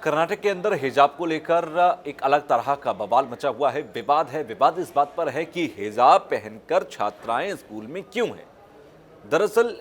कर्नाटक के अंदर हिजाब को लेकर एक अलग तरह का बवाल मचा हुआ है। विवाद इस बात पर है कि हिजाब पहनकर छात्राएं स्कूल में क्यों हैं। दरअसल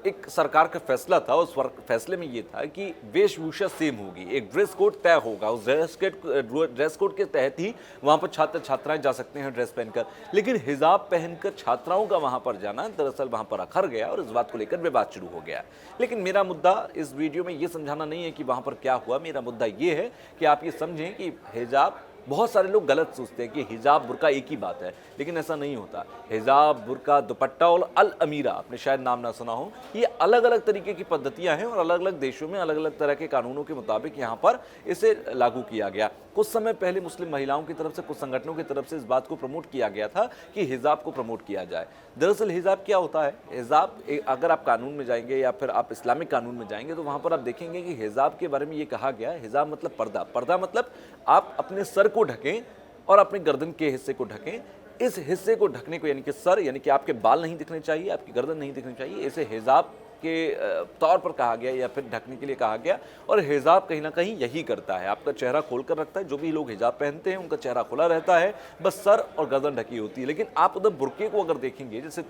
एक सरकार का फैसला था, उस फैसले में ये था कि वेशभूषा सेम होगी, एक ड्रेस कोड तय होगा। उस ड्रेस कोड के तहत ही वहां पर छात्र छात्राएं जा सकते हैं ड्रेस पहनकर। लेकिन हिजाब पहनकर छात्राओं का वहां पर जाना दरअसल वहां पर अखर गया और इस बात को लेकर विवाद शुरू हो गया। लेकिन मेरा मुद्दा इस वीडियो में ये समझाना नहीं है कि वहां पर क्या हुआ। मेरा मुद्दा ये है कि आप ये समझें कि हिजाब, बहुत सारे लोग गलत सोचते हैं कि हिजाब बुर्का एक ही बात है, लेकिन ऐसा नहीं होता। हिजाब, बुर्का, दुपट्टा और अल अमीरा, आपने शायद नाम ना सुना हो, ये अलग अलग तरीके की पद्धतियां हैं और अलग अलग देशों में अलग अलग तरह के कानूनों के मुताबिक यहाँ पर इसे लागू किया गया। कुछ समय पहले मुस्लिम महिलाओं की तरफ से, कुछ संगठनों की तरफ से इस बात को प्रमोट किया गया था कि हिजाब को प्रमोट किया जाए। दरअसल हिजाब क्या होता है? हिजाब, अगर आप कानून में जाएंगे या फिर आप इस्लामिक कानून में जाएंगे तो वहां पर आप देखेंगे कि हिजाब के बारे में ये कहा गया है, हिजाब मतलब पर्दा। पर्दा मतलब आप अपने सर को ढकें और अपने गर्दन के हिस्से को ढकें। इस हिस्से को ढकने को, यानी कि सर, यानी कि आपके बाल नहीं दिखने चाहिए, आपकी गर्दन नहीं दिखनी चाहिए, इसे हिजाब के तौर पर कहा गया या फिर ढकने के लिए कहा गया। और हिजाब कहीं ना कहीं यही करता है, आपका चेहरा खोलकर रखता है। जो भी लोग हिजाब पहनते हैं उनका चेहरा खुला रहता है, बस सर और गर्दन ढकी होती है। लेकिन आप उधर बुर्के को अगर देखेंगे, जैसे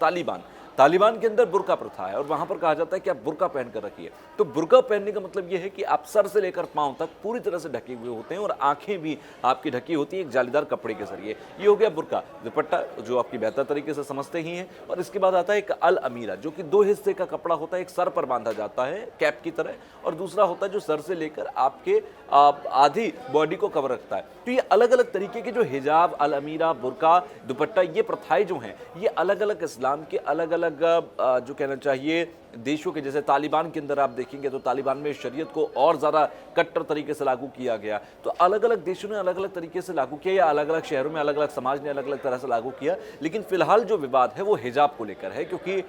तालिबान के अंदर बुर्का प्रथा है और वहां पर कहा जाता है कि आप बुर्का पहन कर रखिए। तो बुर्का पहनने का मतलब यह है कि आप सर से लेकर पांव तक पूरी तरह से ढके हुए होते हैं और आंखें भी आपकी ढकी होती है एक जालीदार कपड़े के जरिए। ये हो गया बुर्का। दुपट्टा, जो आपकी बेहतर तरीके से समझते ही हैं। और इसके बाद आता है एक अल अमीरा, जो कि दो हिस्से का कपड़ा होता है। एक सर पर बांधा जाता है कैप की तरह, और दूसरा होता है जो सर से लेकर आपके आधी बॉडी को कवर रखता है। तो ये अलग अलग तरीके के जो हिजाब, अल अमीरा, बुर्का, दुपट्टा, ये प्रथाएं जो हैं, ये अलग अलग इस्लाम के अलग अलग जो कहना चाहिए देशों के, जैसे तालिबान के अंदर आप देखेंगे तो तालिबान में शरीयत को और ज़्यादा कट्टर तरीके से लागू किया गया। तो अलग अलग देशों ने अलग अलग तरीके से लागू किया, या अलग अलग शहरों में अलग अलग समाज ने अलग अलग तरह से लागू किया। लेकिन फिलहाल जो विवाद है वो हिजाब को लेकर है, क्योंकि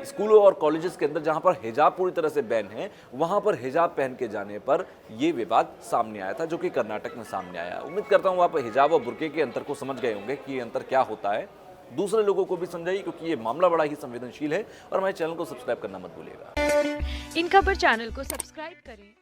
स्कूलों और कॉलेजेस के अंदर जहां पर हिजाब पूरी तरह से बैन है, वहां पर हिजाब पहन के जाने पर यह विवाद सामने आया था, जो कि कर्नाटक में सामने आया। उम्मीद करता हूं आप हिजाब और बुर्के के अंतर को समझ गए होंगे कि ये अंतर क्या होता है। दूसरे लोगों को भी समझाइए, क्योंकि ये मामला बड़ा ही संवेदनशील है। और हमारे चैनल को सब्सक्राइब करना मत भूलिएगा। इन खबर चैनल को सब्सक्राइब करें।